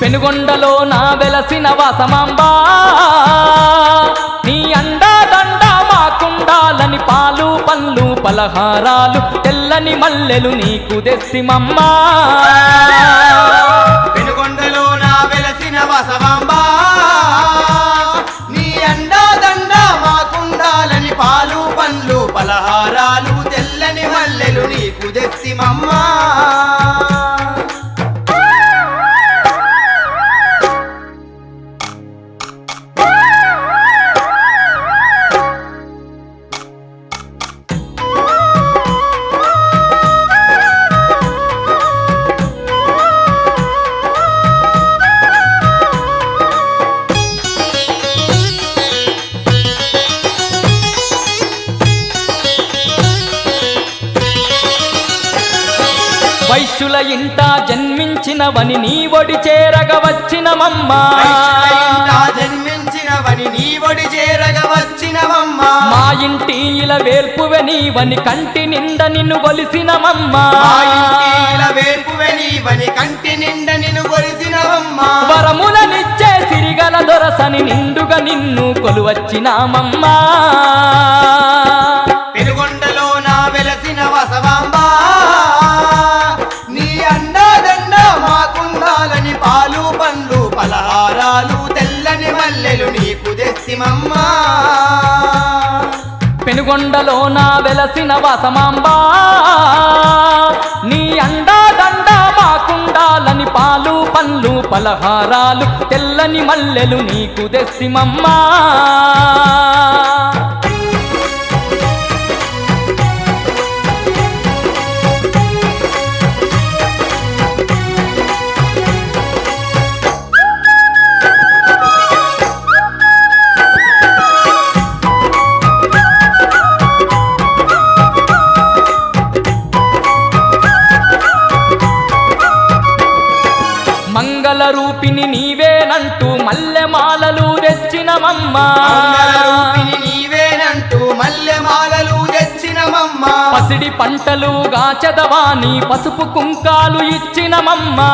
పెనుగొండలో నా వెలసిన వాసమాంబా నీ అండా దండ మాకుండాలని పాలు పళ్ళు పలహారాలు తెల్లని మల్లెలు నీకు తెస్తిమమ్మా. పెనుగొండలో నా వెలసిన వాసమాంబా నీ అండా దండ మాకుండాలని పాలు పళ్ళు పలహారాలు తెల్లని మల్లెలు నీకు తెస్తిమమ్మా. వైశ్యుల ఇంట జన్మించినవని నీ ఒడి చేరగ వచ్చినమమ్మా. జన్మించినవని నీ ఒడి చేరగ వచ్చినమమ్మా. మా ఇంటి ఇలా వేల్పువె నీవని కంటి నిండా నిన్ను కొలిసినమమ్మా. వేల్పువె నీవని కంటి నిండా నిన్ను కొలిసినమమ్మా. వరములనిచ్చే సిరిగల దొరసని నిండుగా నిన్ను కొలువచ్చినామమ్మా. పెనుగొండలో నా వెలసిన వాసవాంబా నీ అండా దండ మాకుండాలని పాలు పండ్లు పలహారాలు తెల్లని మల్లెలు నీకు తెస్తిమమ్మా. పెనుగొండలో నా వెలసిన వాసమాంబా నీ అండా దండ మాకుండాలని పాలు పళ్ళు పలహారాలు తెల్లని మల్లెలు నీకు తెస్తిమమ్మా. మంగళ రూపిణి నీవేనంటూ మల్లెమాలలు తెచ్చినమమ్మా. నీవేనంటూ మల్లెమాలలు తెచ్చినమమ్మా. పసిడి పంటలుగా చదవాని పసుపు కుంకాలు ఇచ్చినమమ్మా.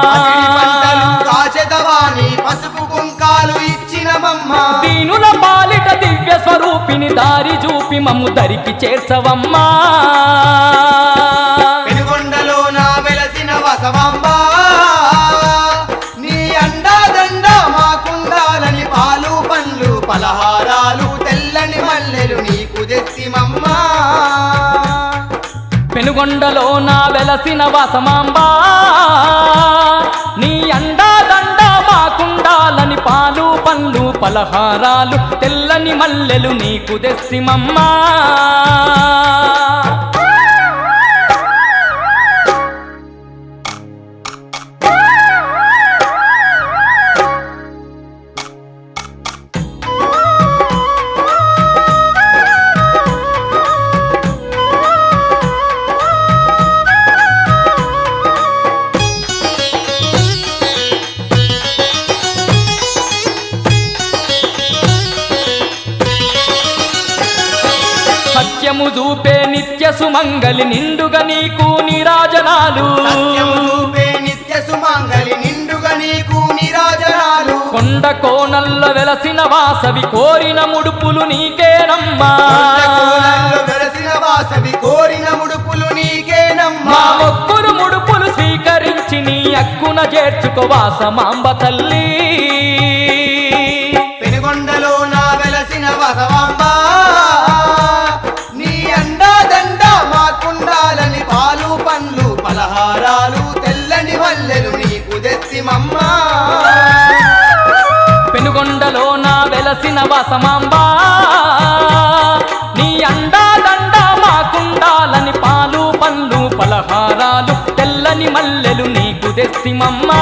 కాచెదవాని పసుపు కుంకాలు ఇచ్చినమమ్మా. దీనుల పాలిట దివ్య స్వరూపిణి దారి చూపి మమ్ము దరికి చేర్చవమ్మా. పెనుగొండలో నా వెలసిన వాసవాంబా నీ అండా దండ మాకుండాలని పాలు పండ్లు పలహారాలు తెల్లని మల్లెలు నీకు తెస్తిమమ్మా. పెనుగొండలో నా వెలసిన వాసమాంబా నీ అండా దండ మాకుండాలని పాలు పండ్లు పలహారాలు తెల్లని మల్లెలు నీకు తెస్తిమమ్మా. సత్యము చూపే నిత్య సుమంగలి నిండుగా నీకు నీరాజనాలు. నిత్య సుమంగలి నిండుగా నీకు నీరాజనాలు. కొండ కోనల్ల వెలసిన వాసవి కోరిన ముడుపులు నీకేనమ్మా. వెలసిన వాసవి కోరిన ముడుపులు నీకేనమ్మా. మొక్కులు ముడుపులు స్వీకరించి నీ అక్కున చేర్చుకో వాసమాంబ తల్లి. పెనుగొండలో నా వెలసిన వాసవాంబా నీ అండా దండ మాకుండాలని పాలు పండ్లు పలహారాలు తెల్లని మల్లెలు నీకు తెస్తిమమ్మా. పెనుగొండలో నా వెలసిన వాసమాంబా నీ అండా దండ మాకుండాలని పాలు పండ్లు పలహారాలు తెల్లని మల్లెలు నీకు తెస్తిమమ్మా